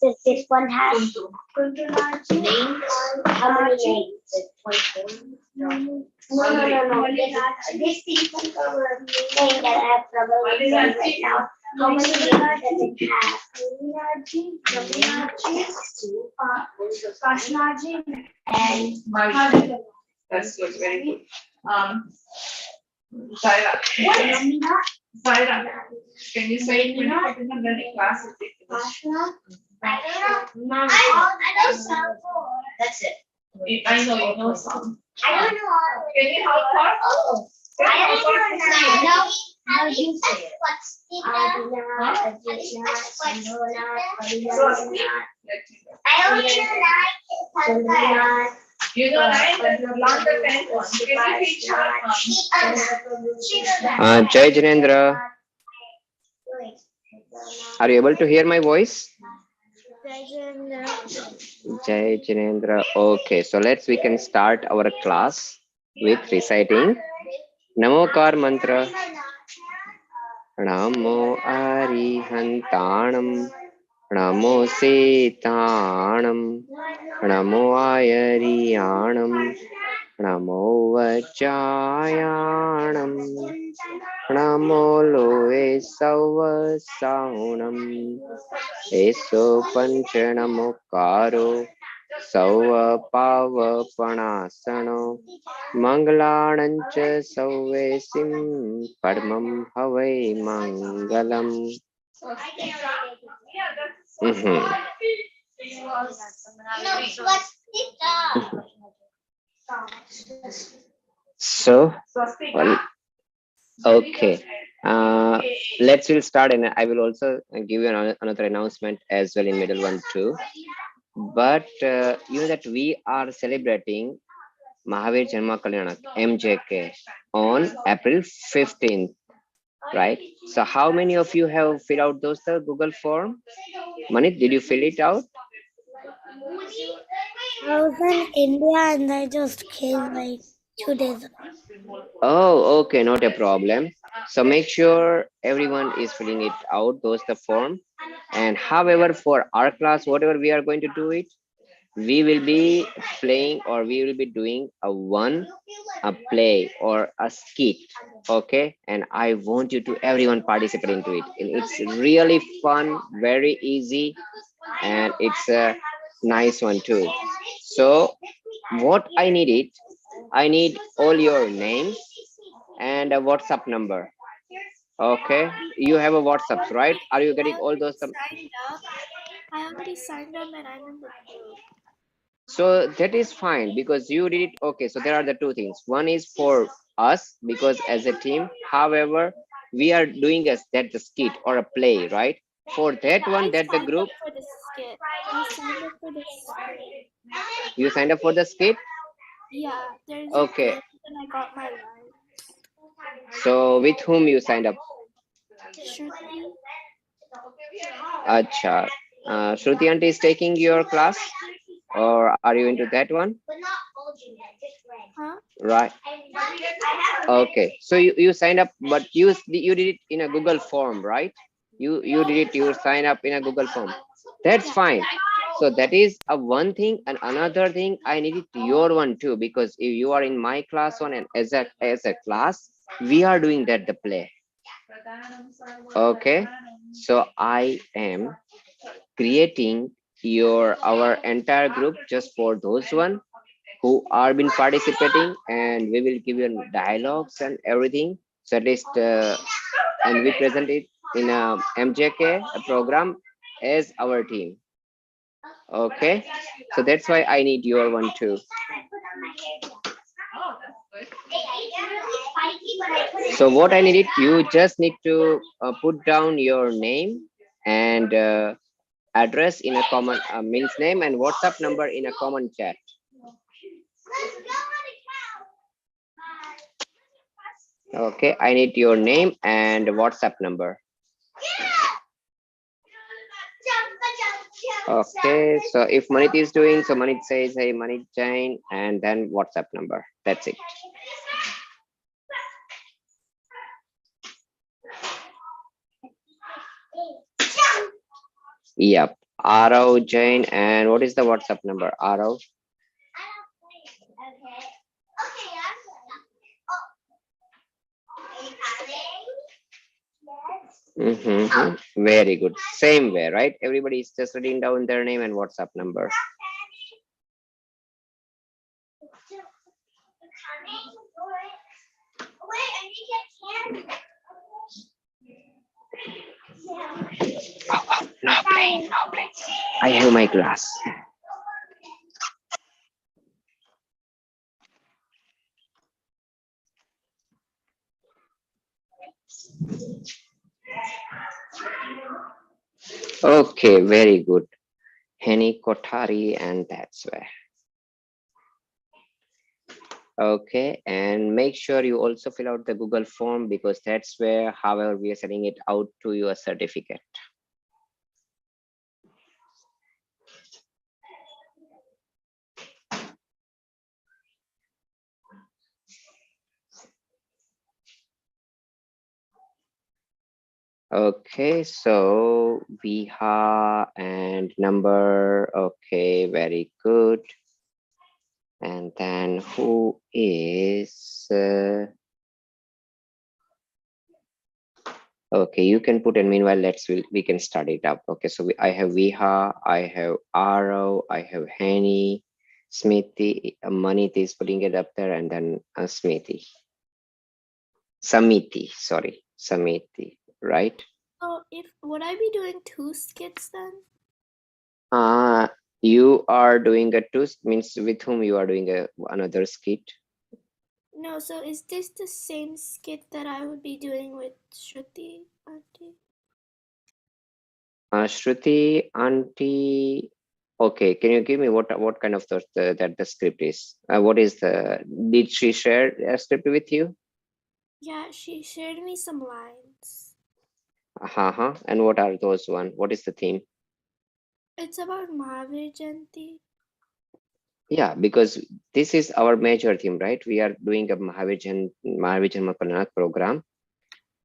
This one has names. How many names? No. This people name that I have trouble with right now. How many names does it have? And That's good, very good. Zaira. Zaira, can you say it when you put in the learning class? I know some. That's it. I know you know some. I don't know. Can you help her? Oh, I don't know. How do you say it? I only know nine. You know nine, then learn the 10th one. Can you teach her? Jai Jinendra, are you able to hear my voice? Jai Jinendra. Okay, so we can start our class with reciting Namokar mantra. Namo Arihantanam, Namo Setanam, Namo Ayariyanam, Namo Vachayanam, Namo Loe Savasaunam, Eso Panchanamokaro, Sauva Pava Panasano, Mangalanancha Sauvesim, Padmam Havai Mangalam. So, well, okay. We'll start, and I will also give you another announcement as well in middle one too. But you know that we are celebrating Mahavir Janma Kalyanak MJK on April 15th, right? So how many of you have filled out those Google form? Manit, did you fill it out? I was in India and I just came like 2 days ago. Oh, okay, not a problem. So make sure everyone is filling it out, those the form. And however, for our class, whatever we are going to do it, we will be playing, or we will be doing a play or a skit, okay? And I want you to everyone participate into it. And it's really fun, very easy, and it's a nice one too. So what I need all your names and a WhatsApp number. Okay, you have a WhatsApp, right? Are you getting all those? I already signed up and I'm in the group. So that is fine because you did it. Okay, so there are the two things. One is for us because as a team, however, we are doing the skit or a play, right? For that one, that the group. For the skit. I signed up for the skit. You signed up for the skit? Yeah, there's okay. And I got my line. So with whom you signed up? Shruti. Acha. Shruti aunty is taking your class, or are you into that one? Huh? Right. Okay. So you signed up, but you did it in a Google form, right? You did it. You sign up in a Google form. That's fine. So that is a one thing, and another thing I needed your one too, because if you are in my class one and as a class, we are doing the play. Okay. So I am creating our entire group just for those one who are been participating, and we will give you dialogues and everything. So at least and we present it in a MJK program as our team. Okay, so that's why I need your one too. So what I needed, you just need to put down your name and address in a common means name and WhatsApp number in a common chat. Okay, I need your name and WhatsApp number. Okay, so if Manit is doing, so Manit says, hey, Manit Jain, and then WhatsApp number. That's it. Yep. Arav, Jain, and what is the WhatsApp number? Arav. Very good. Same way, right? Everybody is just writing down their name and WhatsApp number. No playing, no playing. I have my glass. Okay, very good. Henny Kothari, and that's where. Okay, and make sure you also fill out the Google form because that's where, however, we are sending it out to your certificate. Okay, so Viha and number. Okay, very good. And then who is? Okay, you can put, and meanwhile, we can start it up. Okay, so I have Viha, I have Arav, I have Henny, Smithy, Manit is putting it up there, and then Smithy. Samiti, sorry, Samiti, right? So would I be doing 2 skits then? You are doing a two, means with whom you are doing another skit? No, so is this the same skit that I would be doing with Shruti auntie? Shruti, auntie. Okay, can you give me what kind of the script is? What is did she share a script with you? Yeah, she shared me some lines. And what are those one? What is the theme? It's about Mahavir Jayanti. Yeah, because this is our major theme, right? We are doing a Mahavir Janma program.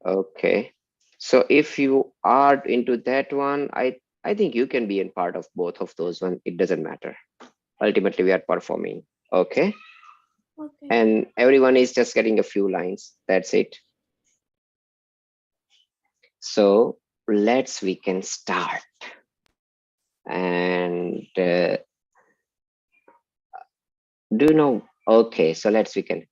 Okay. So if you are into that one, I think you can be in part of both of those one. It doesn't matter. Ultimately, we are performing. Okay. Okay. And everyone is just getting a few lines. That's it. So we can start. And do you know? Okay, so we can.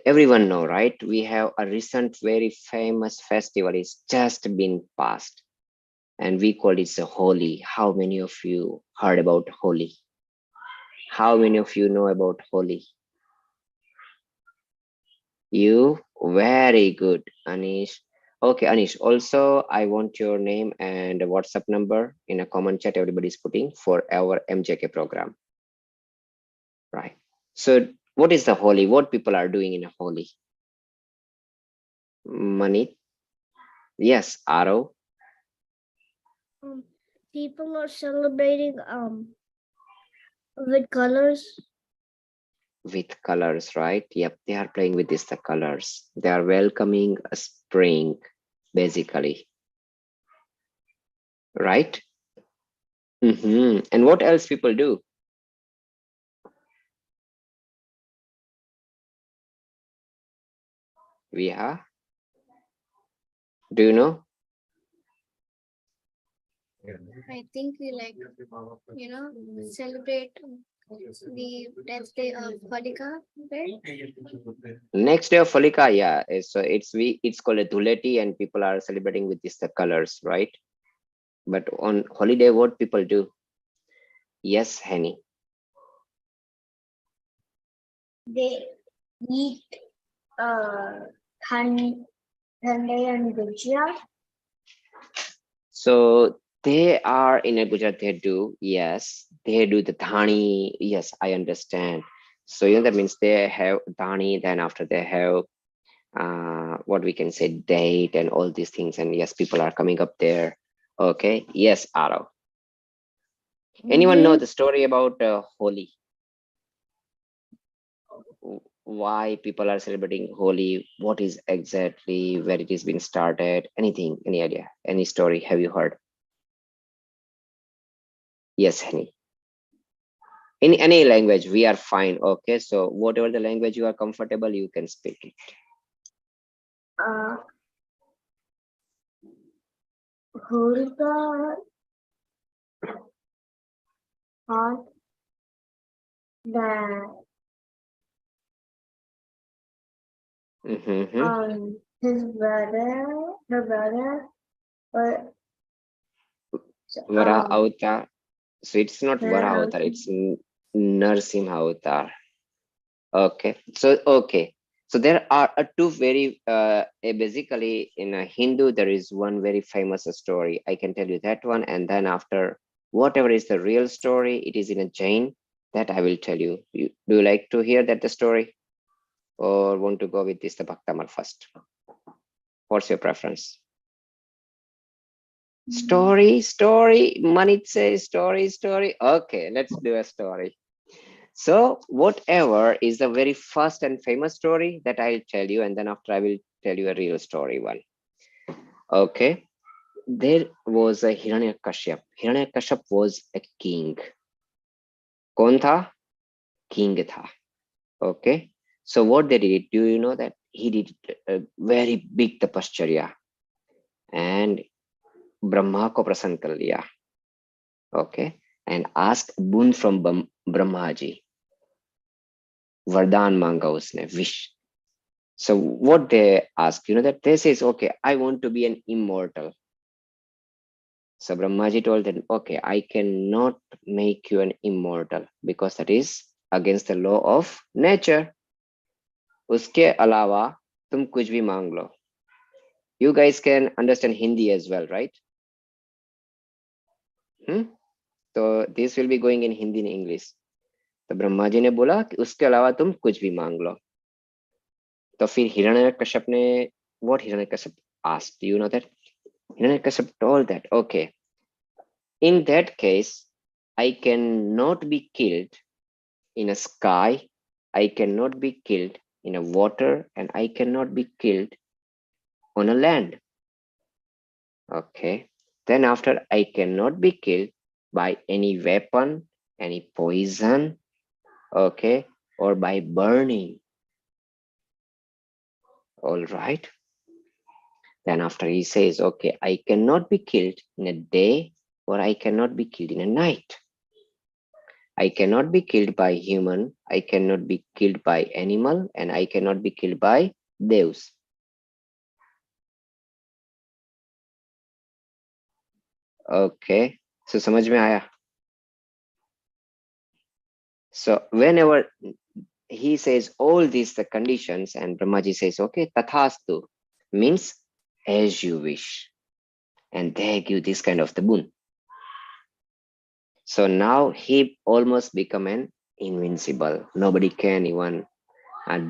Everyone know, right? We have a recent very famous festival. It's just been passed, and we call it the Holi. How many of you heard about Holi? How many of you know about Holi? You? Very good, Anish. Okay, Anish, also I want your name and WhatsApp number in a comment chat everybody's putting for our MJK program. Right. So what is the Holi? What people are doing in a Holi? Money? Yes, Aro. People are celebrating with colors. With colors, right? Yep, they are playing with the colors. They are welcoming a spring, basically. Right? And what else people do? Do you know? I think we celebrate the next day of Holika, right? Next day of Holika, yeah. So it's called a Dhuleti, and people are celebrating with the colors, right? But on holiday, what people do? Yes, Henny. They eat Thandi and Gujia. So they are in a Gujarat, they do, yes, they do the dhani. Yes, I understand. So that means they have dhani, then after they have what we can say, date and all these things, and yes, people are coming up there. Okay, yes, Arav. Anyone know the story about Holi? Why people are celebrating Holi? What is exactly where it is being started? Anything? Any idea? Any story? Have you heard? Yes, honey. In any language, we are fine. Okay, so whatever the language you are comfortable, you can speak it. Who's the heart that his brother, her brother, or Vara Avatar. So it's not Vara Avatar, it's Narsimha Avatar. Okay, so there are two very basically in a Hindu there is one very famous story. I can tell you that one, and then after whatever is the real story, it is in a Jain that I will tell you. Do you like to hear that the story, or want to go with this the Bhaktamar first? What's your preference? Story. Manit says story. Okay, let's do a story. So whatever is the very first and famous story that I'll tell you, and then after I will tell you a real story one. Okay. There was a Hiranyakashyap. Hiranyakashyap was a king. Kaun tha? King tha. Okay. So what they did, do you know that? He did a very big tapashcharya and Brahma ko prasann kar liya. Okay. And asked boon from Brahma ji. Vardhan manga usne, wish. So what they ask, you know, that they says, okay, I want to be an immortal. So Brahmaji told them, okay, I cannot make you an immortal because that is against the law of nature. Uske alawa tum kuch bhi mang lo. You guys can understand Hindi as well, right? So this will be going in Hindi and English. तो ब्रह्मा जी ने बोला कि उसके अलावा तुम कुछ भी मांग लो. तो फिर हिरण्यकश्यप ने, what Hiranyakashipu asked, do you know that? Hiranyakashipu told that, okay, in that case, I cannot be killed in a sky, I cannot be killed in a water, and I cannot be killed on a land. Okay. Then after, I cannot be killed by any weapon, any poison, okay, or by burning. All right. Then after he says, okay, I cannot be killed in a day, or I cannot be killed in a night. I cannot be killed by human, I cannot be killed by animal, and I cannot be killed by devs. Okay, so समझ में आया? So whenever he says all these the conditions and Brahmaji says, okay, tathastu means as you wish. And they give this kind of the boon. So now he almost become an invincible. Nobody can even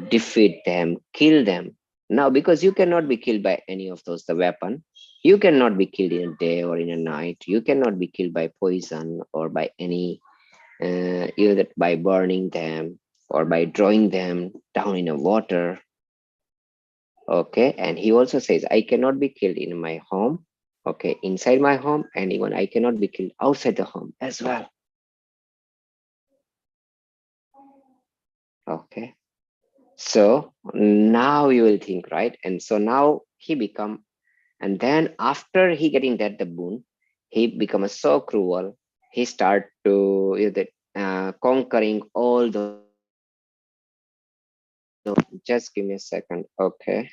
defeat them, kill them. Now, because you cannot be killed by any of those, the weapon, you cannot be killed in a day or in a night. You cannot be killed by poison or by any, either by burning them or by drawing them down in a water. Okay, and he also says, I cannot be killed in my home, okay, inside my home, and even I cannot be killed outside the home as well. Okay. So now you will think, right? And so now he become, and then after he getting that the boon, he become so cruel. He start to conquering all the. Just give me a second, okay?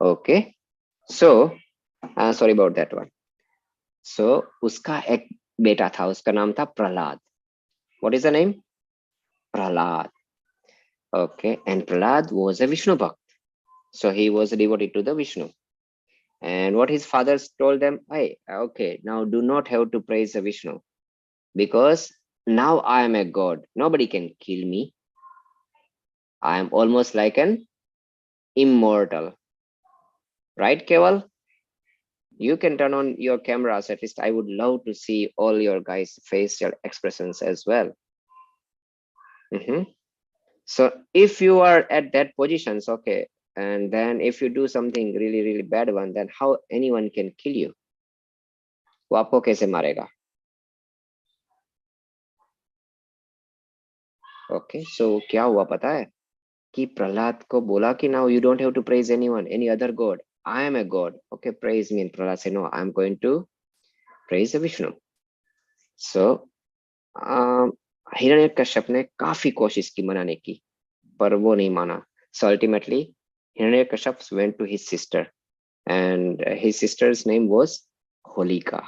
Okay, so sorry about that one. So uska ek बेटा था, उसका नाम था Prahlad. What is the name? Prahlad. Okay, and Prahlad was a Vishnu Bhakt. So he was devoted to the Vishnu. And what his fathers told them, hey, okay, now do not have to praise the Vishnu, because now I am a god. Nobody can kill me. I am almost like an immortal. Right, Keval? You can turn on your cameras. At least I would love to see all your guys' facial expressions as well. So if you are at that positions, okay, and then if you do something really, really bad one, then how anyone can kill you? वो आपको कैसे मारेगा? Okay, so क्या हुआ पता है कि प्रहलाद को बोला कि now you don't have to praise anyone, any other god. I am a god. Okay, praise me. And Prahlad said, no, I'm going to praise Vishnu. So Hiranyakashyap ने काफी कोशिश की मनाने की, पर वो नहीं माना. So ultimately, Hiranyakashipu went to his sister, and his sister's name was Holika.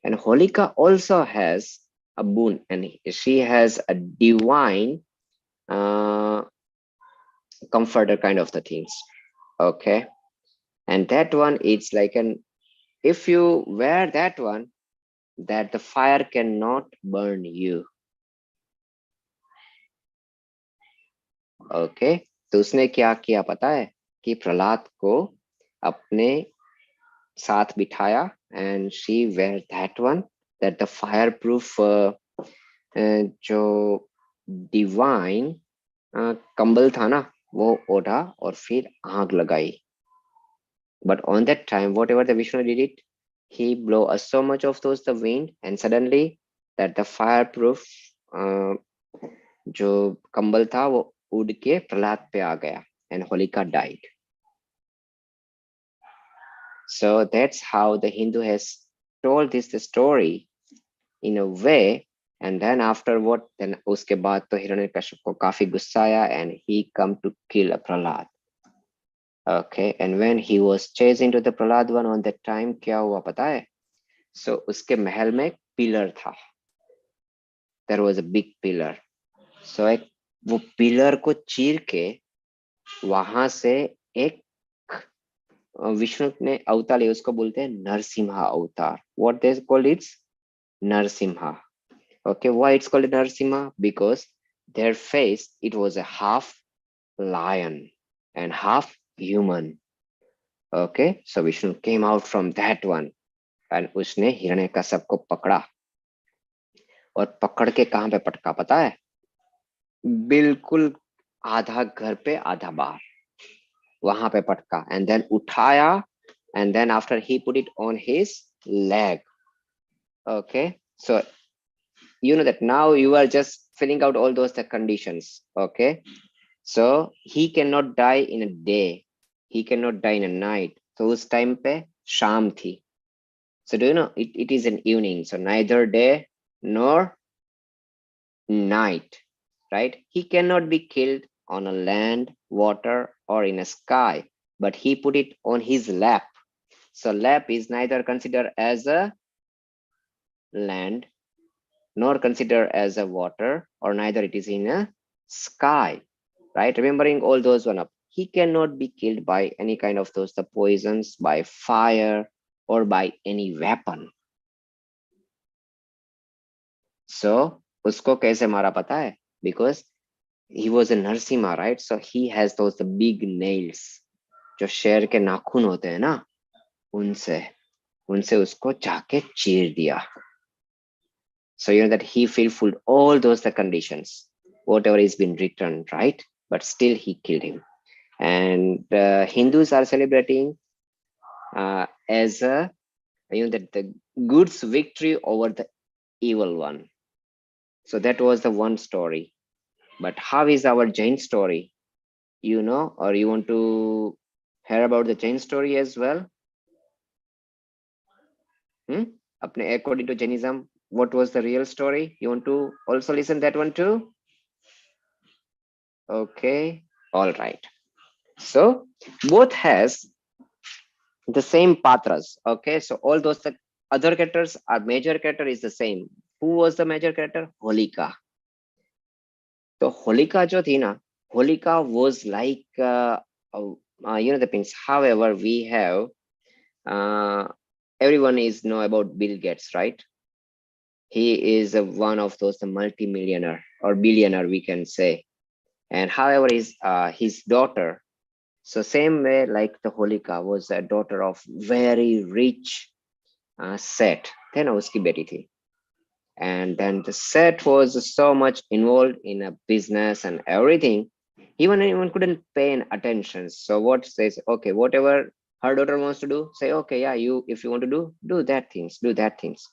And Holika also has a boon, and she has a divine comforter kind of the things. Okay, and that one, it's like an, if you wear that one, that the fire cannot burn you. Okay, तो उसने क्या किया पता है कि प्रहलाद को अपने साथ बिठाया, and she wear that one, that the fireproof जो divine कंबल था ना, वो ओढ़ा और फिर आग लगाई. But on that time, whatever the Vishnu did it, he blow us so much of those the wind, and suddenly that the fireproof जो कंबल था वो उड़ के प्रहलाद पे आ गया, and Holika died. So that's how the Hindu has told this the story in a way. And then afterward, then उसके बाद तो हिरण्यकश्यप को काफी गुस्सा आया, and he come to kill Prahlad. Okay, and when he was chasing to the Prahlad one on that time, क्या हुआ पता है? So उसके महल में एक pillar था. There was a big pillar. So एक वो pillar को चीर के वहां से एक विष्णु ने अवतार लिया, उसको बोलते हैं नरसिम्हा अवतार. What they call it? Narasimha. Okay, why it's called Narasimha? Because their face, it was a half lion and half human. Okay, so Vishnu came out from that one, and उसने हिरण्यकश्यप को पकड़ा, और पकड़ के कहां पे पटका पता है? बिल्कुल आधा घर पे आधा बाहर, वहां पे पटका, and then उठाया, and then after he put it on his leg. Okay, so you know that now you are just filling out all those the conditions. Okay, so he cannot die in a day, he cannot die in a night. So उस time पे शाम थी. So do you know it is an evening, so neither day nor night, right? He cannot be killed on a land, water, or in a sky, but he put it on his lap. So lap is neither considered as a land nor considered as a water, or neither it is in a sky, right? Remembering all those one up, he cannot be killed by any kind of those the poisons, by fire, or by any weapon. So usko kaise mara pata hai? Because he was a Narasimha, right? So he has those the big nails, जो शेर के नाखून होते हैं ना, उनसे उसको जाके चीर दिया. So you know that he fulfilled all those the conditions, whatever is been written, right? But still he killed him. And Hindus are celebrating as a, you know, that the good's victory over the evil one. So that was the one story. But how is our Jain story? You know, or you want to hear about the Jain story as well? According to Jainism, what was the real story? You want to also listen that one too? Okay, all right. So both has the same patras. Okay, so all those other characters are major character is the same. Who was the major character? Holika. So Holika jo thi na, Holika was like the things. However, we have uh, everyone is know about Bill Gates, right? He is one of those multi-millionaire or billionaire, we can say. And however, his daughter. So same way, like the Holika was a daughter of very rich Seth. Then uski beti thi. And then the Seth was so much involved in a business and everything. Even couldn't pay an attention. So what says, okay, whatever her daughter wants to do, say, okay, yeah, you if you want to do that things, do that things.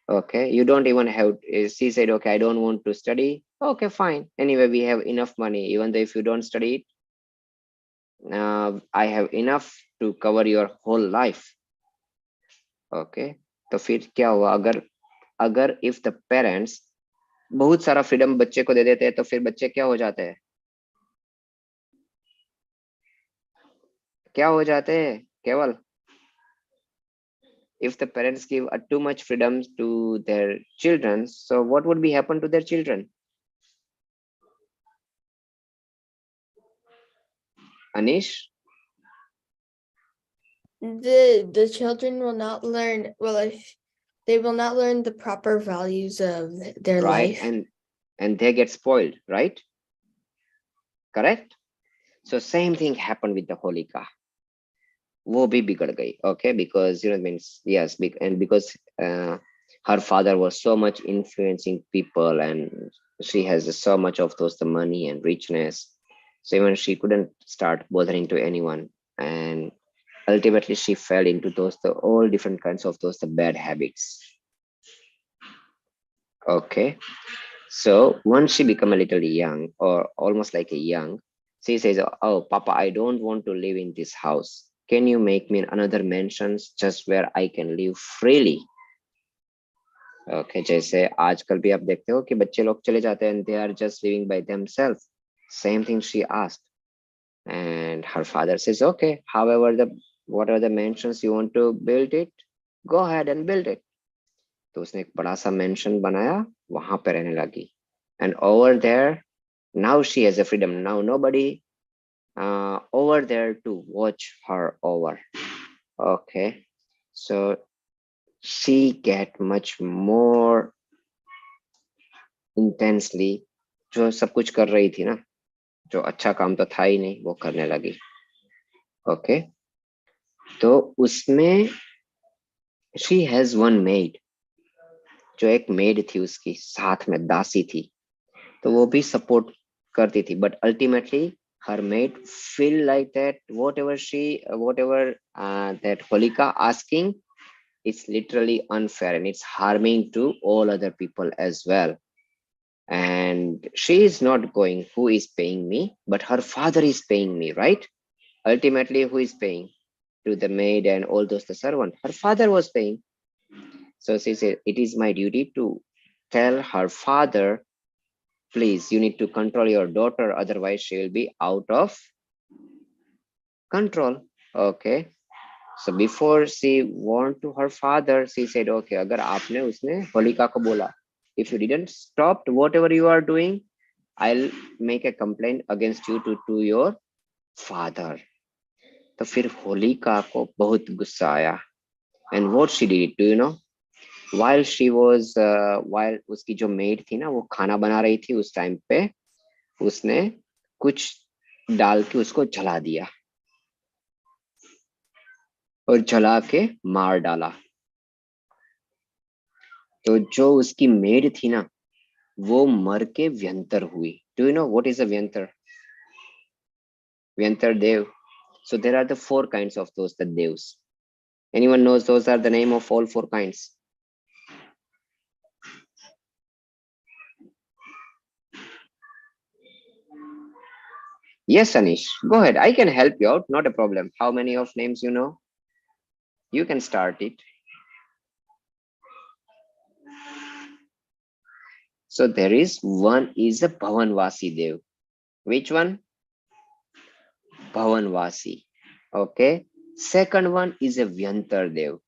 Okay, you don't even have. She said, okay, I don't want to study. Okay, fine. Anyway, we have enough money. Even though if you don't study, I have enough to cover your whole life. Okay, तो फिर क्या हुआ अगर अगर if the parents बहुत सारा freedom बच्चे को दे देते हैं तो फिर बच्चे क्या हो जाते हैं, क्या हो जाते हैं केवल? If the parents give too much freedom to their children, so what would be happen to their children? Anish? The children will not learn, well, if they will not learn the proper values of their Right, life. and they get spoiled, right? Correct. So same thing happened with the Holika. वो भी बिगड़ गई. Okay, because means yes, and because her father was so much influencing people and she has so much of those the money and richness, so even she couldn't start bothering to anyone, and ultimately she fell into those the all different kinds of those the bad habits. Okay, so once she become a little young or almost like a young, she says, oh papa, I don't want to live in this house. Can you make me another mansions just where I can live freely? Okay, जैसे आजकल भी आप देखते हो कि बच्चे लोग चले जाते हैं and they are just living by themselves. Same thing she asked, and her father says, okay, however whatever the mansions you want to build it, go ahead and build it. तो उसने एक बड़ा सा mansion बनाया, वहां पे रहने लगी, and over there now she has a freedom. Now nobody over there to watch her over. Okay, so she get much more intensely. जो सब कुछ कर रही थी ना, जो अच्छा काम तो था ही नहीं, वो करने लगी. ओके, तो उसमें she has one maid, जो एक मेड थी उसकी साथ में दासी थी, तो वो भी सपोर्ट करती थी, but ultimately her maid feel like that whatever that Holika asking, it's literally unfair and it's harming to all other people as well. And she is not going, who is paying me, but her father is paying me, right? Ultimately, who is paying? To the maid and all those the servant, her father was paying. So she said, it is my duty to tell her father, please, you need to control your daughter, otherwise she will be out of control. Okay, so before she warned to her father, she said, okay, agar aapne usne Holika ko bola, if you didn't stop whatever you are doing, I'll make a complaint against you to your father. तो फिर होलिका को बहुत गुस्सा आया, and what she did, do you know? While she was while उसकी जो made थी ना, वो खाना बना रही थी, उस टाइम पे उसने कुछ डाल के उसको जला दिया और जला के मार डाला. तो जो उसकी मेड थी ना, वो मर के व्यंतर हुई. Do you know what is a व्यंतर? व्यंतर देव. So there are the 4 kinds of those the devs. Anyone knows those are the name of all 4 kinds? Yes, Anish, go ahead. I can help you out, not a problem. How many of names you know? You can start it. So there is one is a Bhavanvasi Dev. Which one? Bhavanvasi. Okay. Second one is a Vyantar Dev.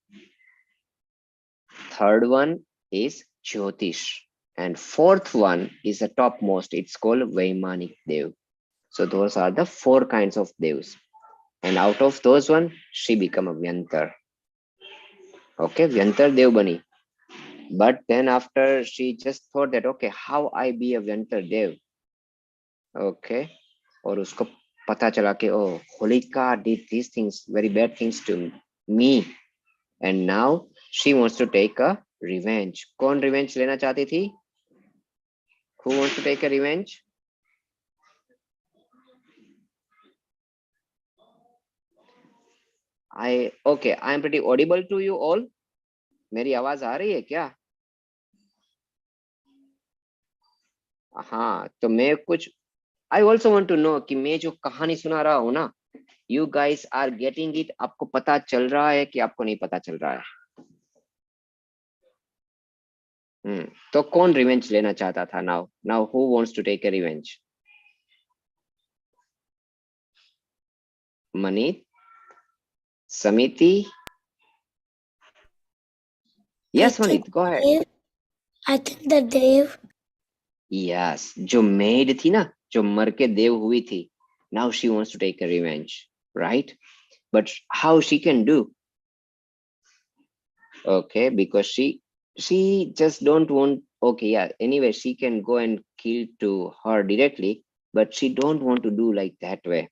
third one is Jyotish, and fourth one is the topmost. It's called Vaimanik Dev. So those are the four kinds of devs, and out of those one, she become a Vyantar. Okay, Vyantar Dev bani. But then after she just thought that, okay, how I be a Vyantar Dev? Okay, और उसको पता चला कि oh, Holika did these things, very bad things to me, and now she wants to take a revenge. कौन revenge लेना चाहती थी? Who wants to take a revenge? Okay, I am pretty audible to you all. मेरी आवाज आ रही है क्या? हाँ, तो मैं कुछ I also want to know कि मैं जो कहानी सुना रहा हूँ ना, you guys are getting it. आपको पता चल रहा है कि आपको नहीं पता चल रहा है? तो कौन रिवेंज लेना चाहता था? Now who wants to take a revenge? Manit, Samiti. Yes, Manit, go ahead. I think the Dev. Yes, जो maid थी ना, जो मर के देव हुई थी, now she wants to take a revenge, right? But how she can do? Okay, because she just don't want. Okay, yeah, anyway, she can go and kill to her directly, but she don't want to do like that way.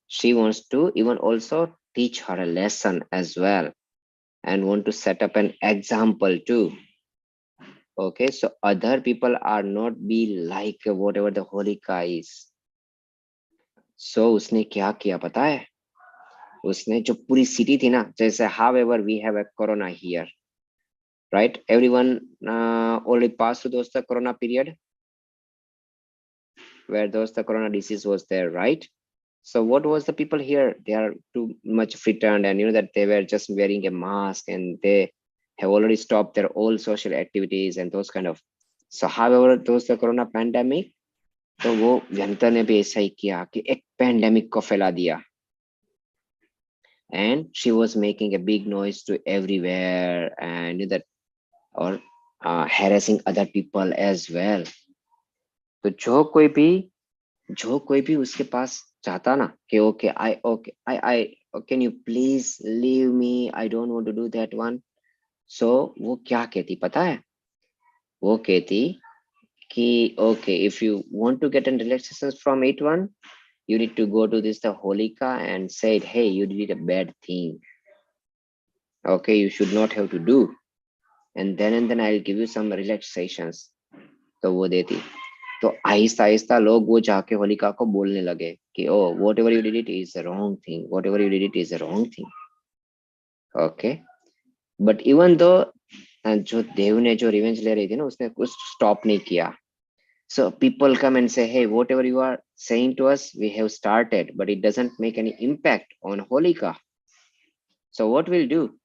She wants to even also teach her a lesson as well, and want to set up an example too. Okay, so other people are not be like whatever the Holika is. So उसने क्या किया पता है? उसने जो पूरी city थी ना, जैसे however we have a corona here, right? Everyone already passed through those the corona period, where those the corona disease was there, right? So what was the people here? They are too much frightened, and you know that they were just wearing a mask, and they have already stopped their all social activities and those kind of. So however those the corona pandemic, तो वो जनता ने भी ऐसा ही किया कि एक pandemic को फैला दिया. And she was making a big noise to everywhere, and that or harassing other people as well. तो जो कोई भी उसके पास चाहता ना कि I can you please leave me, I don't want to do that one. So वो क्या कहती पता है? वो कहती कि okay, if you want to get a relaxation from it one, you need to go to this the Holika and say, hey, you did a bad thing. Okay, you should not have to do. And then I'll give you some relaxations. तो वो देती. तो आहिस्ता आहिस्ता लोग वो जाके होलिका को बोलने लगे कि oh, whatever you did it is the wrong thing, whatever you did it is the wrong thing. Okay, but even though जो देव ने जो रिवेंज ले रही थी ना, उसने कुछ स्टॉप नहीं किया. So people come and say, hey, whatever you are saying to us, we have started, but it doesn't make any impact on Holika. So what we'll do?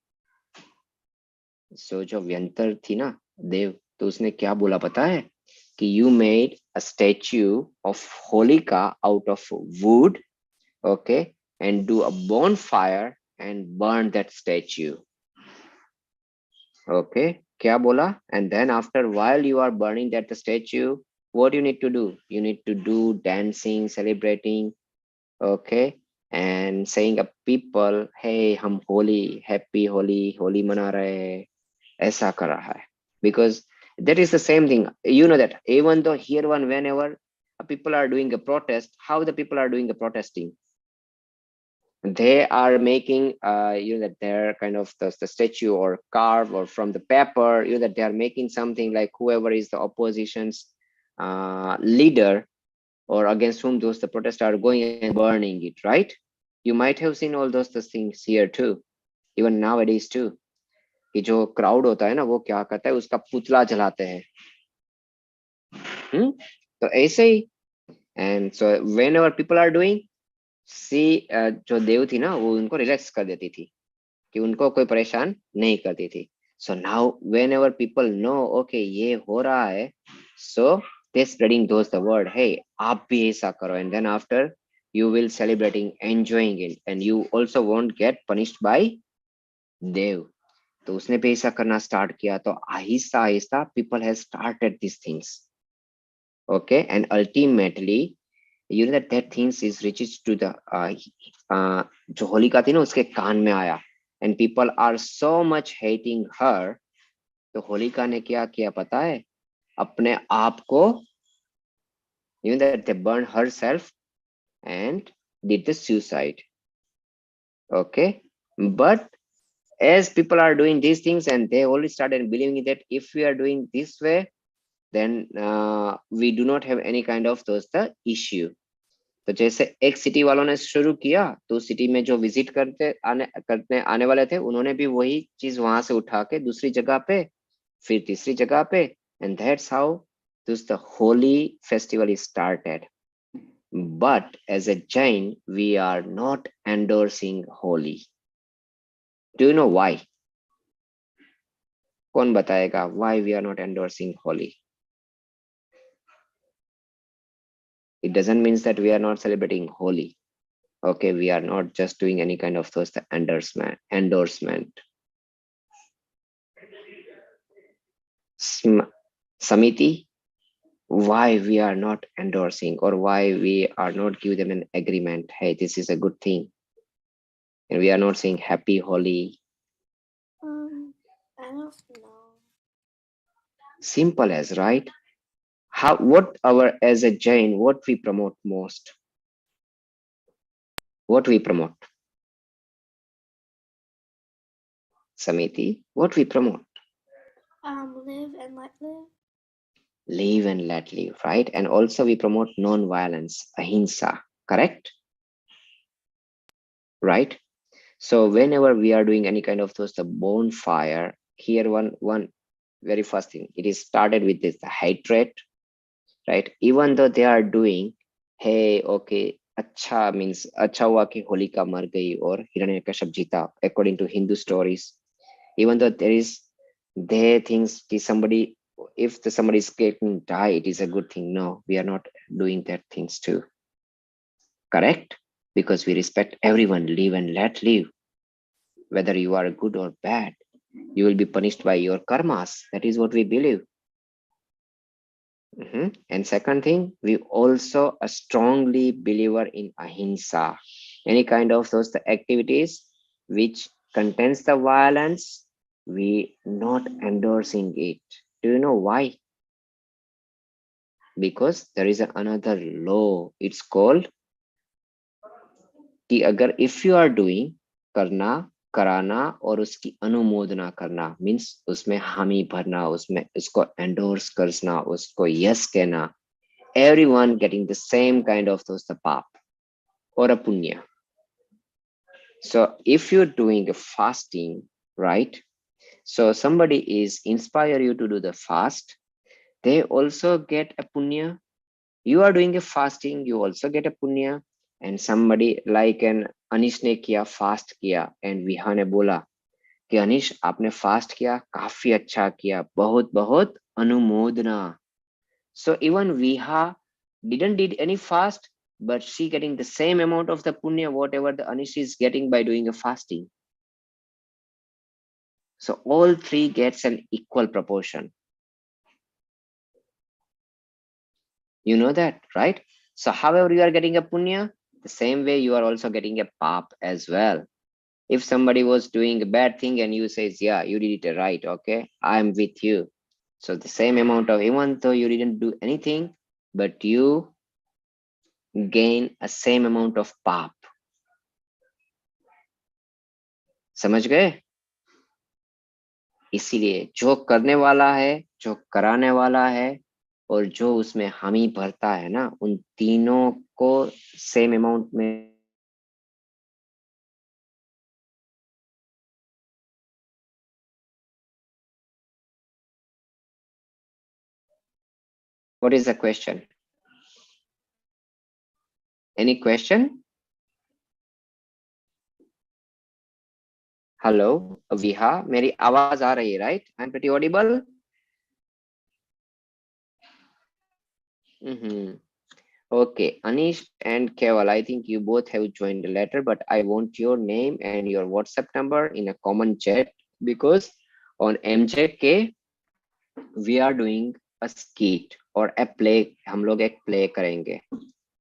So जो व्यंतर थी ना देव, तो उसने क्या बोला पता है? कि you made a statue of Holika out of wood, okay, and do a bonfire and burn that statue. Okay, क्या बोला? And then after while you are burning that statue, what you need to do? You need to do dancing, celebrating, okay, and saying a people, hey, हम Holi, happy Holi, Holi मना रहे हैं, ऐसा कर रहा है. Because that is the same thing. You know that even though here one, whenever people are doing a protest, how the people are doing the protesting? They are making, you know, that they're kind of the statue or carve or from the paper, you know, that they are making something like whoever is the opposition's leader or against whom those the protests are going and burning it, right? You might have seen all those things here too, even nowadays too. कि जो crowd होता है ना, वो क्या करता है, उसका पुतला जलाते हैं. तो ऐसे ही. And so whenever people are doing, see, जो देव थी ना, वो उनको रिलैक्स कर देती थी कि उनको कोई परेशान नहीं करती थी. So now whenever people know, okay, ये हो रहा है, so they spreading those the word, hey, आप भी ऐसा करो, and then after you will celebrating, enjoying it, and you also won't get punished by Dev. तो उसने भी ऐसा करना स्टार्ट किया, तो Aahista Aahista people has started this things, okay, and ultimately you know that things is reaches to the जो होलिका थी ना उसके कान में आया, and people are so much hating her. तो होलिका ने क्या किया पता है, अपने आप को, you know that they burned herself and did the suicide, okay. But as people are doing these things and they already started believing that if we are doing this way, then we do not have any kind of those the issue. तो जैसे एक city वालों ने शुरू किया, तो city में जो विजिट करने आने वाले थे, उन्होंने भी वही चीज वहां से उठा के दूसरी जगह पे, फिर तीसरी जगह पे, and that's how this the Holi festival is started. But as a Jain we are not endorsing Holi. Do you know why? कौन बताएगा why we are not endorsing Holi? It doesn't mean that we are not celebrating Holi. Okay, we are not just doing any kind of those endorsement. Samiti, why we are not endorsing, or why we are not give them an agreement? Hey, this is a good thing, and we are not saying Happy Holi. I don't know. Simple as, right? What our as a Jain, what we promote most? What we promote? Samiti, what we promote? Live and let live. Live and let live, right? And also we promote non-violence, ahimsa, correct? Right? So whenever we are doing any kind of those the bonfire, here one very first thing, it is started with this the hatred, right? Even though they are doing, hey, okay, acha means acha hua ki holika mar gayi or hiranyakashipu jeeta, according to Hindu stories. Even though there is, they thinks ki somebody, if somebody is getting die, it is a good thing. No, we are not doing that things too, correct? Because we respect everyone. Live and let live. Whether you are good or bad, you will be punished by your karmas. That is what we believe. And second thing, we also a strongly believer in ahimsa. Any kind of those the activities which contains the violence, we not endorsing it. Do you know why? Because there is another law. It's called कि अगर if you are doing करना, कराना और उसकी अनुमोदना करना, means उसमें हामी भरना, उसमें उसको endorse करना, उसको yes कहना, everyone getting the same kind of those the paap or a punya. So if you're doing a fasting, right? So somebody is inspire you to do the fast, they also get a punya. You are doing a fasting, you also get a punya. And somebody like an अनिश ने किया, fast किया, and विहा ने बोला कि अनिश आपने fast किया, काफी अच्छा किया, बहुत बहुत अनुमोदना. So even Viha didn't did any fast, but she getting the same amount of the punya whatever the Anish is getting by doing a fasting. So all three gets an equal proportion. You know that, right? So however you are getting a punya, the same way you are also getting a pap as well. If somebody was doing a bad thing and you says, yeah, you did it right, okay, I'm with you. So the same amount of, even though you didn't do anything, but you gain a same amount of pap. समझ गए? इसीलिए जो करने वाला है, जो कराने वाला है, और जो उसमें हामी भरता है ना, उन तीनों को सेम अमाउंट में. What is the question? Any question? Hello, Viha, मेरी आवाज आ रही है, right? I'm pretty audible. Okay, Anish and Keval, I think you both have joined the letter, but I want your name and your WhatsApp number in a common chat because on MJK we are doing a skit or a play. हम लोग एक play करेंगे,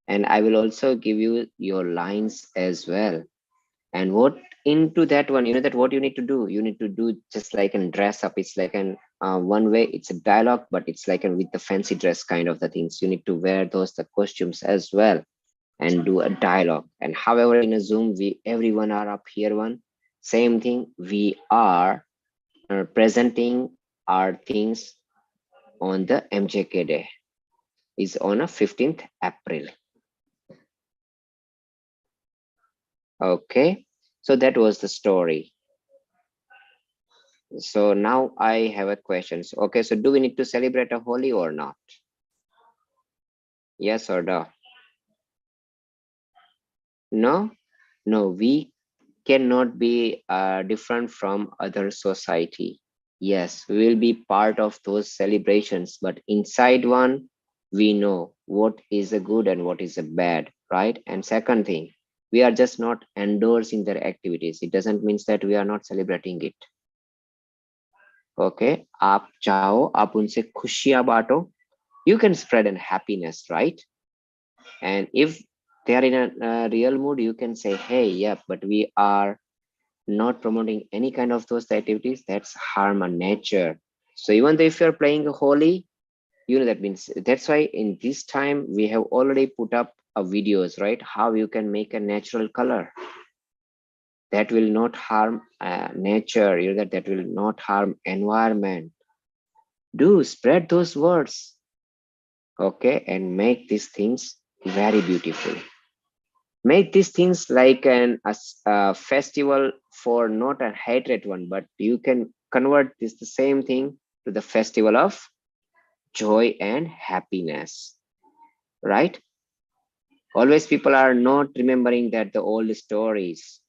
and I will also give you your lines as well. And what into that one, you know that what you need to do? You need to do just like an dress up. It's like an one way. It's a dialogue, but it's like with the fancy dress kind of the things. You need to wear those the costumes as well and do a dialogue. And however, in a Zoom, we everyone are up here one same thing. We are presenting our things on the MJK day. Is on a 15th April. Okay, so that was the story. So now I have a question. Okay, so do we need to celebrate a Holi or not? Yes or no? No, no, we cannot be different from other society. Yes, we will be part of those celebrations, but inside one, we know what is a good and what is a bad, right? And second thing, we are just not endorsing their activities. It doesn't mean that we are not celebrating it. Okay, आप चाहो आप उनसे खुशियां बांटो. You can spread an happiness, right? And if they are in a real mood, you can say, hey, yeah, but we are not promoting any kind of those activities that's harm on nature. So even though if you're playing Holi, you know that means that's why in this time we have already put up a videos, right? How you can make a natural color that will not harm nature, you know that will not harm environment. Do spread those words, okay, and make these things very beautiful. Make these things like a festival for not a hatred one, but you can convert this the same thing to the festival of joy and happiness, right? Always people are not remembering that the old stories,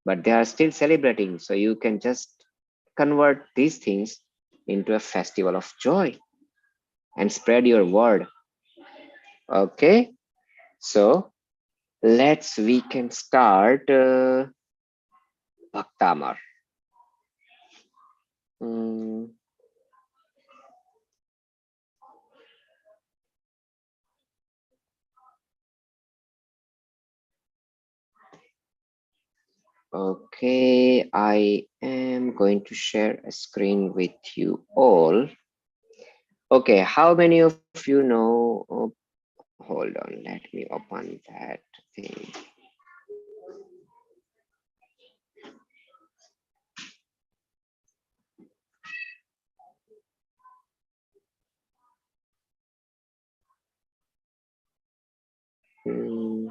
but they are still celebrating. So you can just convert these things into a festival of joy and spread your word. Okay, so we can start Bhaktamar. Mm, okay, I am going to share a screen with you all. Okay, how many of you know? Oh, hold on, let me open that thing. Hmm.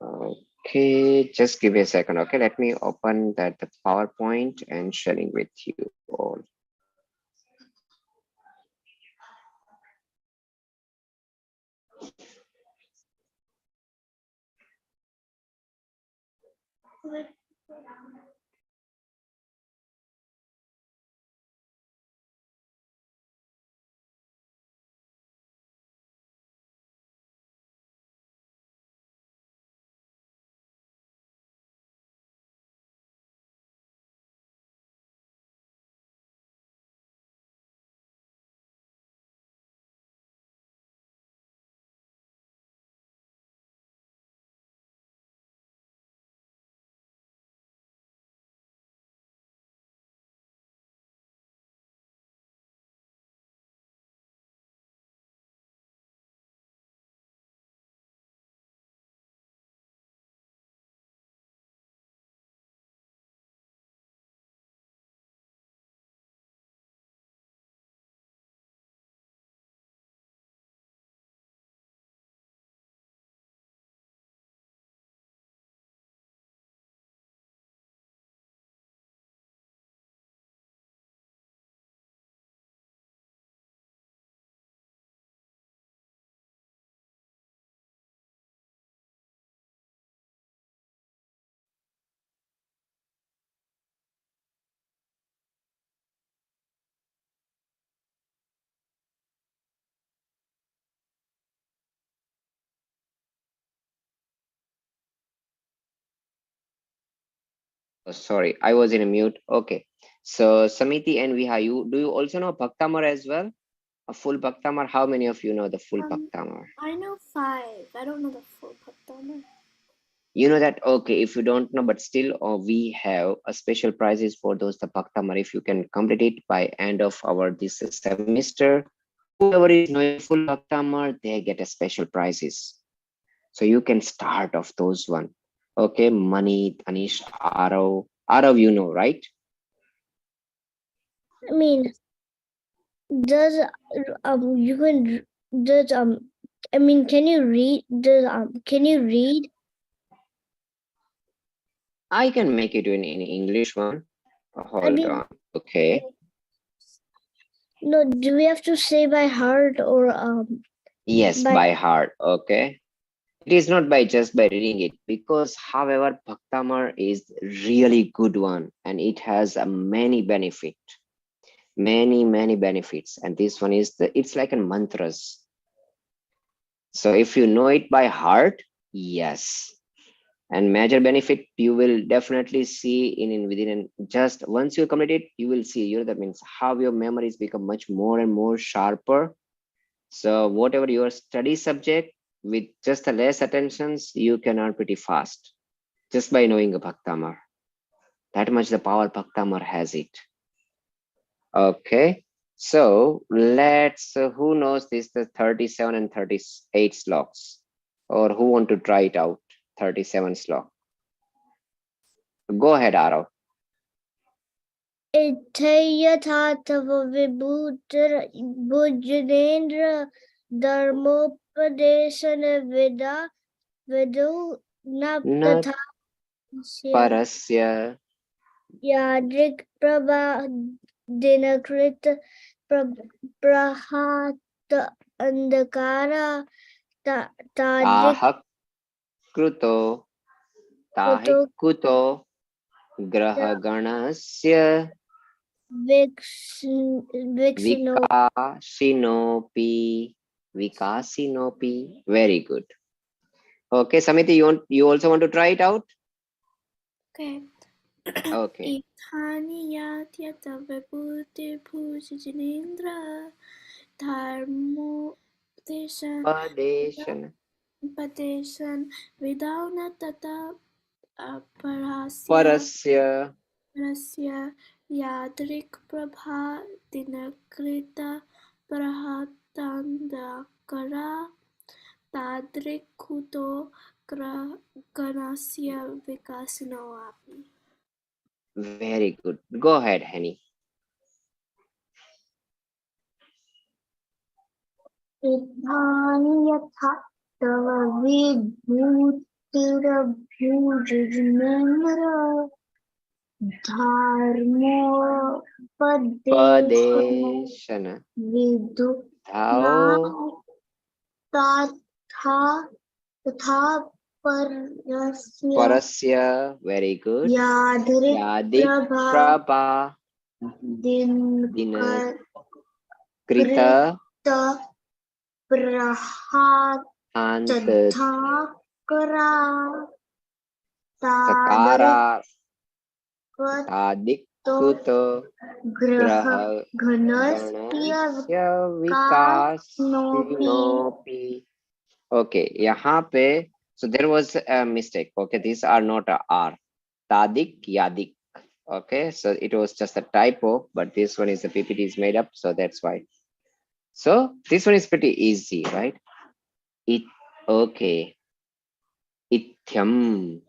Okay, just give me a second. Okay, let me open that the PowerPoint and sharing with you all. Oh, sorry, I was in a mute. Okay. So Samiti and Viha, do you also know Bhaktamar as well? A full Bhaktamar? How many of you know the full Bhaktamar? I know 5. I don't know the full Bhaktamar. You know that, okay, if you don't know, but still we have a special prizes for those the Bhaktamar. If you can complete it by end of our this semester, whoever is knowing full Bhaktamar, they get a special prizes. So you can start off those one. Okay, Mani, Anish, Arav, you know, right? I mean, does you can does I mean, can you read? Can you read? I can make it in English one. Hold mean- on. Okay. No, do we have to say by heart or Yes, by heart. Okay. It is not by just by reading it, because however Bhaktamar is really good one and it has a many many benefits, and this one is it's like a mantras. So if you know it by heart, yes, and major benefit you will definitely see in within just once you complete it, you will see, that means how your memories become much more and more sharper. So whatever your study subject, with just a less attentions, you can earn pretty fast just by knowing a Bhaktamar. That much the power Bhaktamar has it. Okay. So let's, who knows this, the 37 and 38 sloks, or who want to try it out? 37 slok. Go ahead, Arav. Yatha tava Bhujanendra Dharmopadesana Vidu Na Naptatha parasya Yadrik Prabha Dinakrit Prahat Andakara Tadrik tahak kruto tahik kuto graha ganasya Vixno. vikasinopi. Very good. Okay, Samiti, you also want to try it out? Okay. Okay. Ithani yatyata vibhuti bhujanendra dharmo Padeshan padeshan vidauna tata parasya parasya yadrik prabha dinakrita prahatandakara tadrik kuto ganasya vikasino api. Very good. Go ahead, Henny. Ithani yatha tava vibhutirabhujajnendra dharmo Padeshana vidu thou tatha parasya parasya. Very good. yadrik Yadik prabha prabha dinkrita krita prahat anta Tadhakara takara Tadrikvat tadik kuto Graha graha Ghanasya ganasya Vikasnopi. vikasinopi. Okay, यहाँ पे, so there was a mistake. Okay, these are not a R. Tadik, yadik. Okay, so it was just a typo, but this one is the PPT is made up, so that's why. So this one is pretty easy, right? Okay. Ithyam.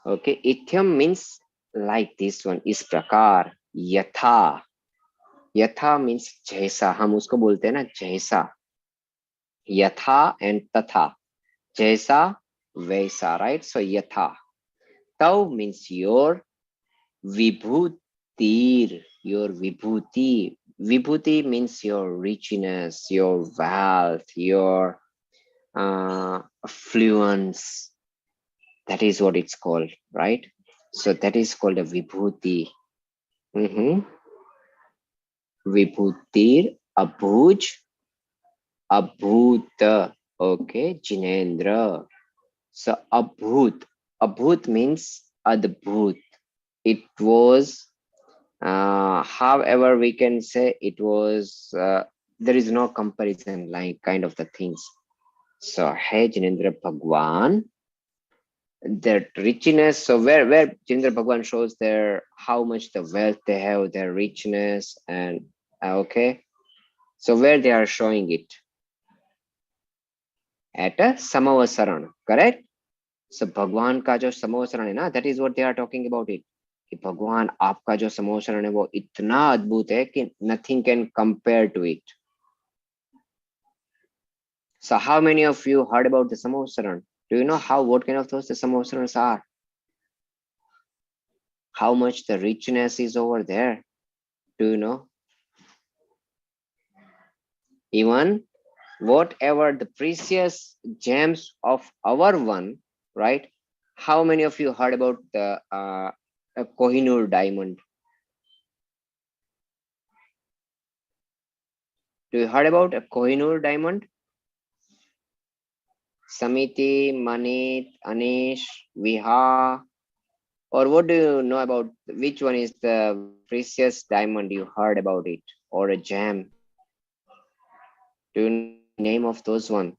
Okay, ithyam means like this one, is prakar. Yatha. Yatha means jaisa. हम उसको बोलते हैं ना jaisa. Yatha and tatha. Jaisa, vaisa, right? So yatha. Tau means your. Vibhutir, your vibhuti. Vibhuti means your richness, your wealth, your affluence. That is what it's called, right? So that is called a vibhuti. Vibhutir, abhuj, abhuta. Okay, Jinendra. So abhut. Abhut means adbhut. it was, however, we can say it was, there is no comparison like kind of the things. So, hey, Jinendra Bhagwan, that richness. So where Jinendra Bhagwan shows their how much the wealth they have, their richness, and okay. So where they are showing it at a Samavasaran, correct? So भगवान का जो समोसरण है ना, that is what they are talking about it. कि भगवान आपका जो समोसरण है वो इतना अद्भुत है कि nothing can compare to it. So how many of you heard about the samosaran? Do you know how, what kind of those the samosarans are? How much the richness is over there? Do you know? Even whatever the precious gems of our one, right? How many of you heard about the a Kohinoor diamond? Do you heard about a Kohinoor diamond? Samiti, Manit, Anish, Viha, or what do you know about which one is the precious diamond you heard about it, or a gem? Do you know the name of those one?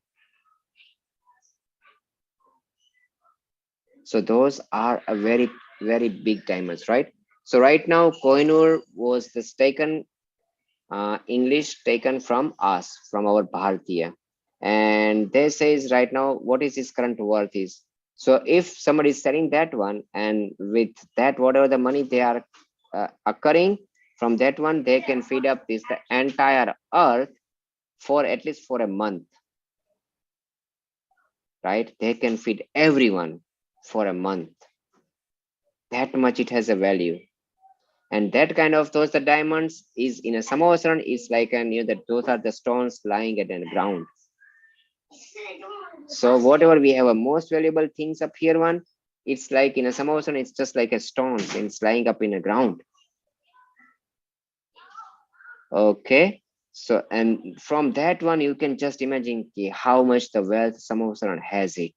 So those are a very, very big diamonds, right? So right now, Kohinoor was this taken, English taken from us, from our Bharatiya. And they says right now, what is his current worth is. So if somebody is selling that one, and with that, whatever the money they are occurring from that one, they can feed up this the entire earth for at least for a month, right? They can feed everyone for a month. That much it has a value. And that kind of those the diamonds is in a Samavasaran is like, and you know that those are the stones lying at the ground. So whatever we have a most valuable things up here one, it's like in a Samavasaran, it's just like a stone, it's lying up in the ground. Okay. So and from that one you can just imagine how much the wealth Samavasaran has it.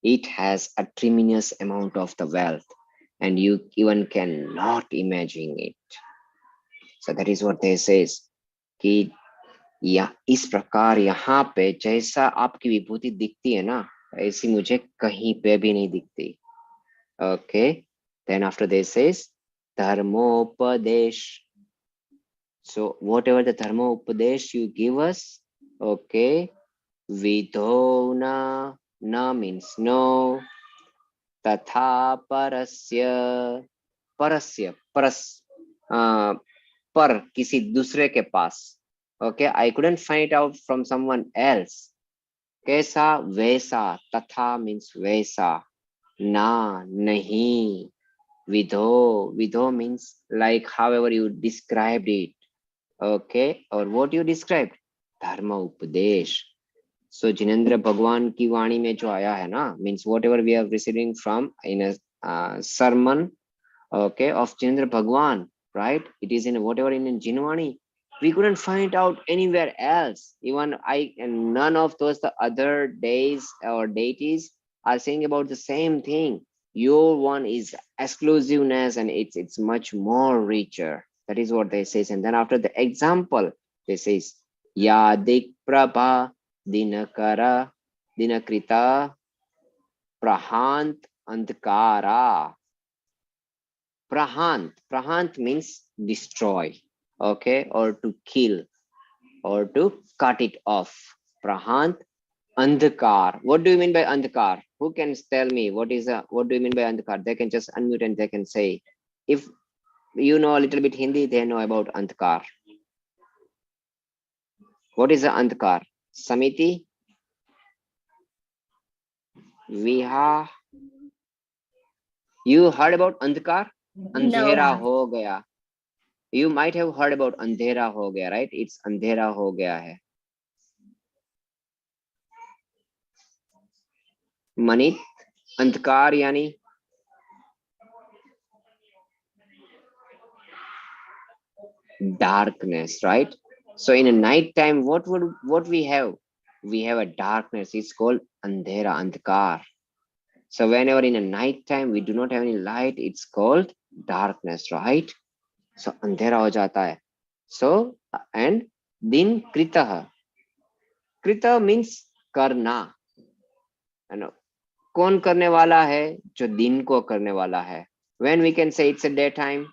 It has a tremendous amount of the wealth, and you even cannot imagine it. So that is what they says कि या इस प्रकार यहाँ पे जैसा आपकी विभूति दिखती है ना, ऐसी मुझे कहीं पे भी नहीं दिखती. Okay, then after this says dharmopadesh. So whatever the dharmopadesh you give us, okay, vidho na means no, tatha parasya, parasya, paras, par किसी दूसरे के पास. Okay, I couldn't find it out from someone else. Kaisa, vesa, tatha means vesa. Na, nahi. Vidho means like however you described it. Okay, or what you described? Dharma Upadesh. So Jinendra Bhagwan ki Vani mein jo aaya hai na, means whatever we are receiving from in a sermon, okay, of Jinendra Bhagwan, right? It is in whatever in Jinvani. We couldn't find out anywhere else. Even I and none of those the other days or deities are saying about the same thing. Your one is exclusiveness, and it's much more richer. That is what they say. And then after the example, they says Yadik Prabha Dinakara Dinakrita Prahant Andkara. Prahant means destroy, okay, or to kill, or to cut it off. Prahant Andhakar. What do you mean by Andhakar? Who can tell me what do you mean by Andhakar? They can just unmute and they can say. If you know a little bit Hindi, they know about Andhakar. What is the Andhakar? Samiti? Viha? You heard about Andhakar? Andhera ho gaya. You might have heard about Andhera ho gaya, right? It's Andhera ho gaya hai. Manit, Andhkar yani? Darkness, right? So in a night time, what we have? We have a darkness. It's called Andhera, Andhkar. So whenever in a night time we do not have any light, it's called darkness, right? So अंधेरा हो जाता है. So and din kritah. Krita means करना. You know, कौन करने वाला है? जो दिन को करने वाला है. When we can say it's a daytime?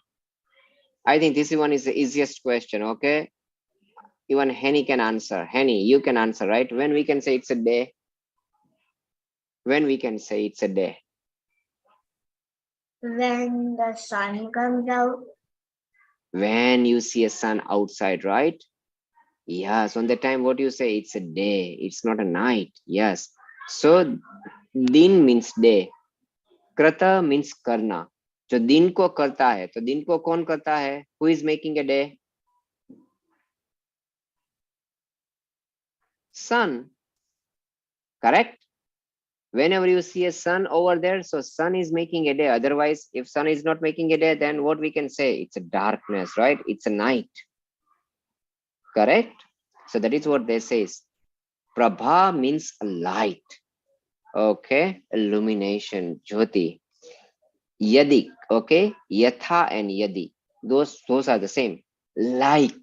I think this one is the easiest question, okay? Even Henny can answer. Henny, you can answer, right? When we can say it's a day? When we can say it's a day? When the sun comes out. When you see a sun outside, right? Yes, on the time what you say, it's a day, it's not a night. Yes. So din means day. Krata means karna. जो दिन को करता है, तो दिन को कौन करता है? Who is making a day? Sun. Correct? Whenever you see a sun over there, so sun is making a day. Otherwise, if sun is not making a day, then what we can say? It's a darkness, right? It's a night. Correct? So that is what they says. Prabha means light. Okay, illumination, jyoti. Yadi, okay, yatha and yadi. Those are the same. Like,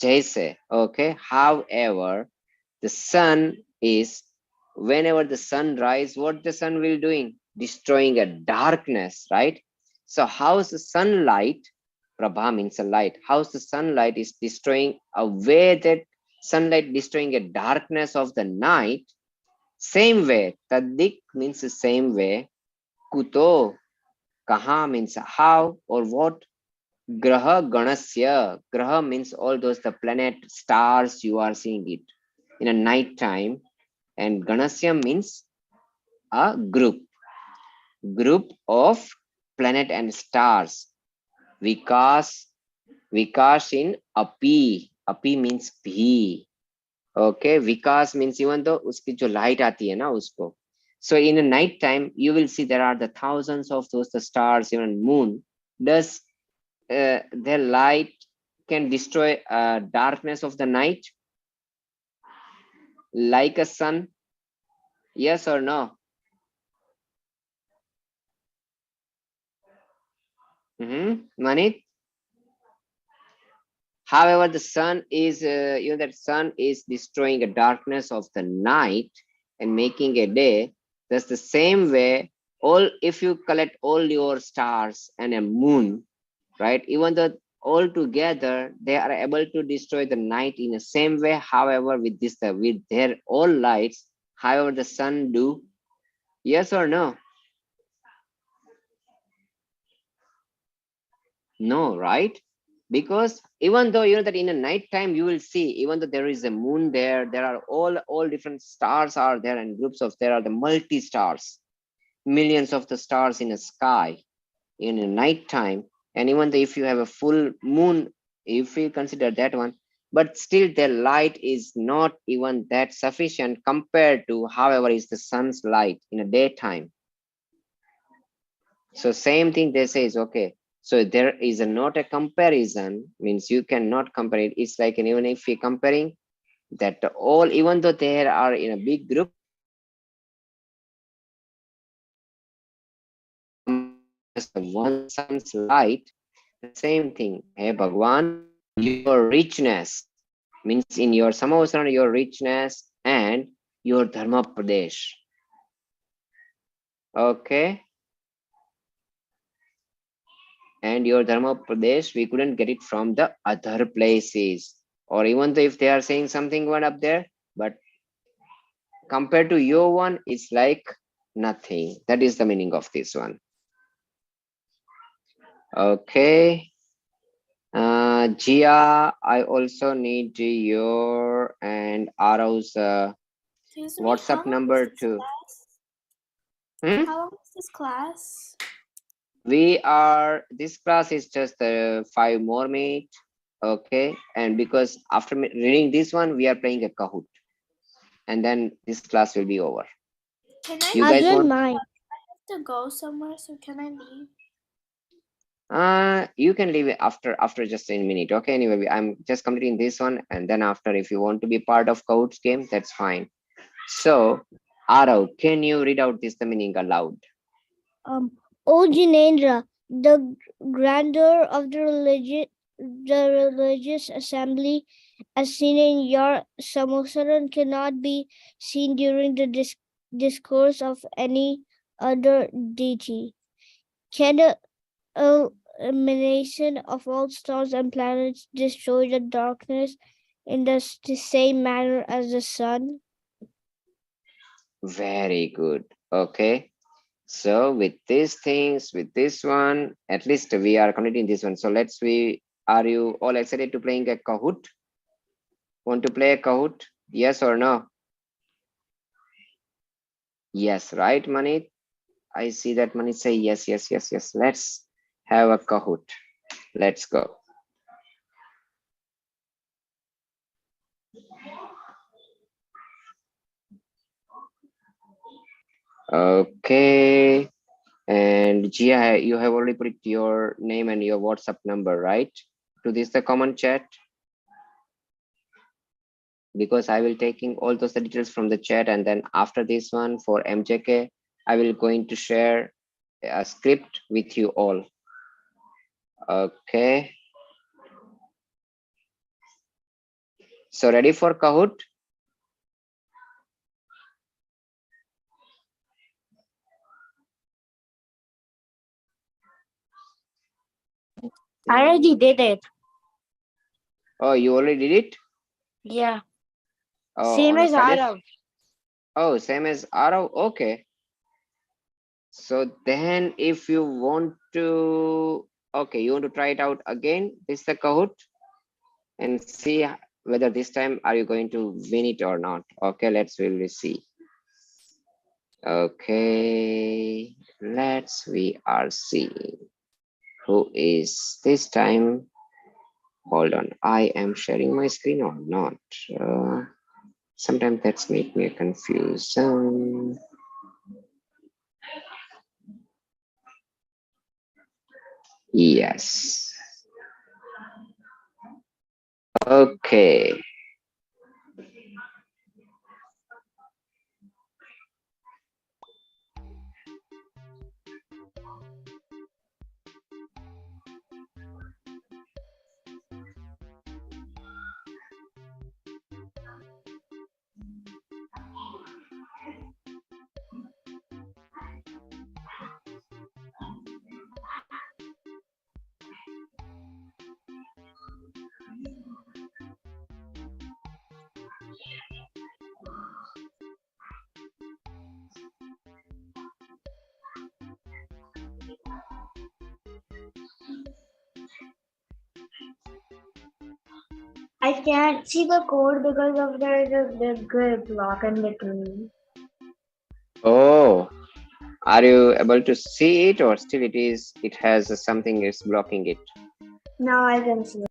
jaise, okay. However, the sun is, whenever the sun rise, what the sun will doing? Destroying a darkness, right? So how's the sunlight? Prabha means a light. How's the sunlight is destroying a way that sunlight destroying a darkness of the night? Same way, tadik means the same way. Kuto, kaha means how or what. Graha ganasya. Graha means all those the planet, stars, you are seeing it in a night time. And ganasya means a group of planet and stars. Vikas in api means bhi. Okay, vikas means even though uski jo light aati hai na usko. So in a night time you will see there are the thousands of those the stars, even moon. Does their light can destroy darkness of the night like a sun? Yes or no? Manit? However, the sun is, that sun is destroying a darkness of the night and making a day. That's the same way. If you collect all your stars and a moon, right? Even though all together they are able to destroy the night in the same way. However, with their all lights, however the sun do. Yes or no? No, right? Because even though that in a night time you will see, even though there is a moon there are all different stars are there, and groups of there are the multi stars, millions of the stars in a sky in a night time. And even though if you have a full moon, if you consider that one, but still the light is not even that sufficient compared to however is the sun's light in a daytime. So same thing they say is okay. So there is not a comparison, means you cannot compare it. It's like even if you're comparing that all, even though they are in a big group, one sun's light, the same thing. Hey Bhagwan, your richness means in your Samavasana, your richness and your Dharma Pradesh. Okay. And your Dharma Pradesh, we couldn't get it from the other places. Or even though if they are saying something one up there, but compared to your one, it's like nothing. That is the meaning of this one. Okay. Gia, I also need your and Aro's WhatsApp number too. How long is this class? This class is just 5 more minutes. Okay. And because after reading this one, we are playing a Kahoot. And then this class will be over. Can I You guys want? Mine. I have to go somewhere, so can I leave? You can leave it after just a minute. Okay, anyway, I'm just completing this one, and then after if you want to be part of Kahoot's game, that's fine. So Arav, can you read out this the meaning aloud? O Jinendra, the grandeur of the religious assembly as seen in your Samosaran cannot be seen during the discourse of any other deity. Can the emanation of all stars and planets destroy the darkness in the same manner as the sun? Very good. Okay. So with these things, with this one, at least we are completing this one. So are you all excited to playing a Kahoot? Want to play a Kahoot? Yes or no? Yes, right, Manit? I see that Manit say yes, yes, yes, yes. Let's have a Kahoot. Let's go. Okay. And Gia, you have already put your name and your WhatsApp number, right? To this the common chat. Because I will taking all those details from the chat, and then after this one for MJK, I will going to share a script with you all. Okay. So ready for Kahoot? I already did it. Oh, you already did it? Yeah. Oh, Same on a as Sunday? Arav. Oh, same as Arav. Okay. So then if you want to, okay, you want to try it out again, this is the Kahoot, and see whether this time are you going to win it or not. Okay, let's really see. Okay, we are seeing who is this time. Hold on, I am sharing my screen or not. Sometimes that's make me confused. Yes. Okay. I can't see the code because of there is a big block in between. Oh, are you able to see it, or still it has something is blocking it? Now I can see it.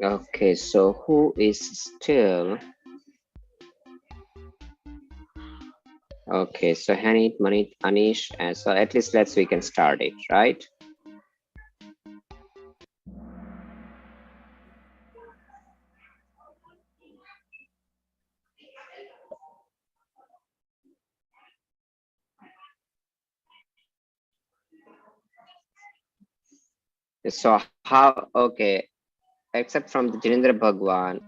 Okay, so who is still? Okay, so Hanit, Manit, Anish, and so at least we can start it, right? So how, okay, except from the Jinendra Bhagwan,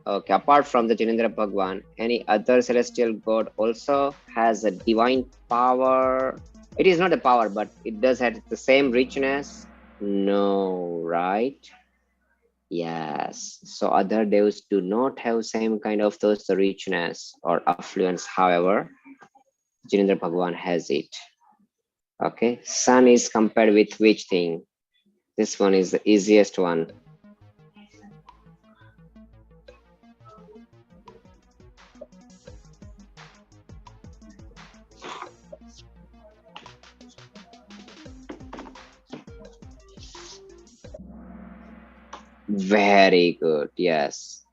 okay, apart from the Jinendra Bhagwan, any other celestial god also has a divine power? It is not a power, but it does have the same richness? No, right? Yes. So other devs do not have same kind of those richness or affluence. However, Jinendra Bhagwan has it. Okay. Sun is compared with which thing? This one is the easiest one. Very good. Yes.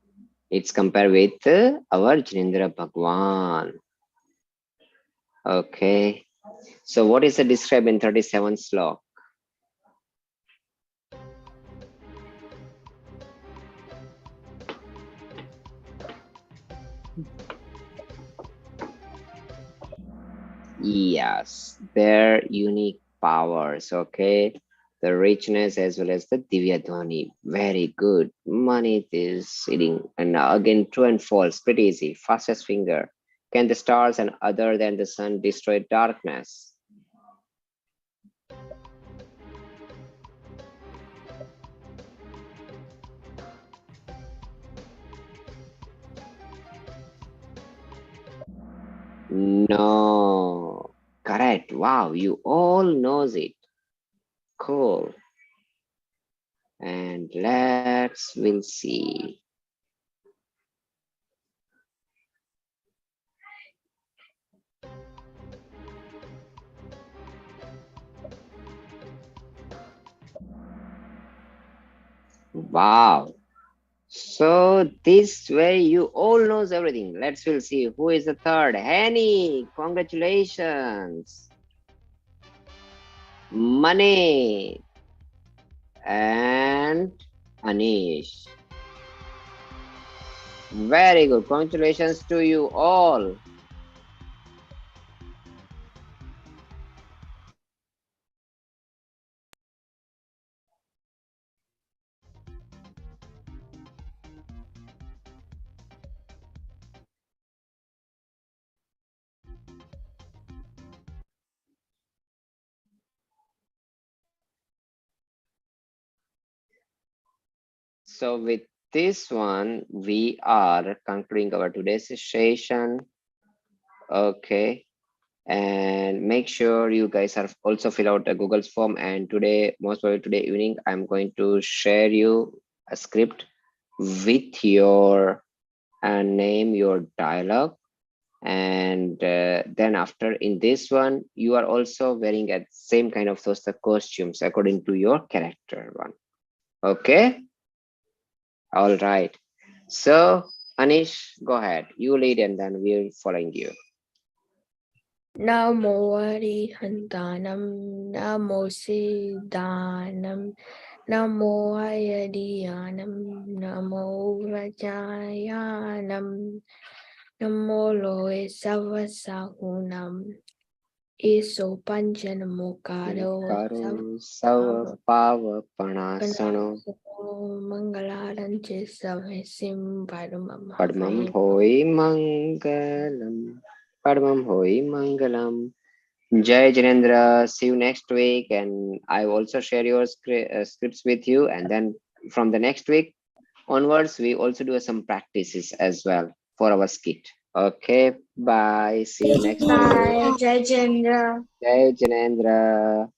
It's compared with our Jinendra Bhagwan. Okay. So what is the described in 37th slok? Yes, their unique powers. Okay. The richness as well as the Divya Dhwani. Very good. Money is sitting. And again, true and false. Pretty easy. Fastest finger. Can the stars and other than the sun destroy darkness? No. Correct. Wow, you all knows it. Cool. And we'll see. Wow. So this way you all knows everything. We'll see who is the third. Henny, congratulations. Money and Anish. Very good. Congratulations to you all. So with this one, we are concluding our today's session. Okay. And make sure you guys are also fill out a Google's form. And today, most probably today evening, I'm going to share you a script with your name, your dialogue. And then after in this one, you are also wearing a same kind of those the costumes according to your character one. Okay. All right. So Anish, go ahead. You lead and then we're following you. Namo Arihantanam, Namo Siddhanam, Namo Ayadiyanam, Namo Rajayanam, Namo Loe Savasahunam, Iso Panjanamukaro, Karo Sava Pava Panasano Mangalaranche Savesim Padmam Padmam Hoi Mangalam. Padmam Hoi Mangalam. Jai Janendra. See you next week. And I also share your scripts with you. And then from the next week onwards, we also do some practices as well for our skit. Okay. Bye. See you next week. Bye, Jai Jindra. Jai Janendra.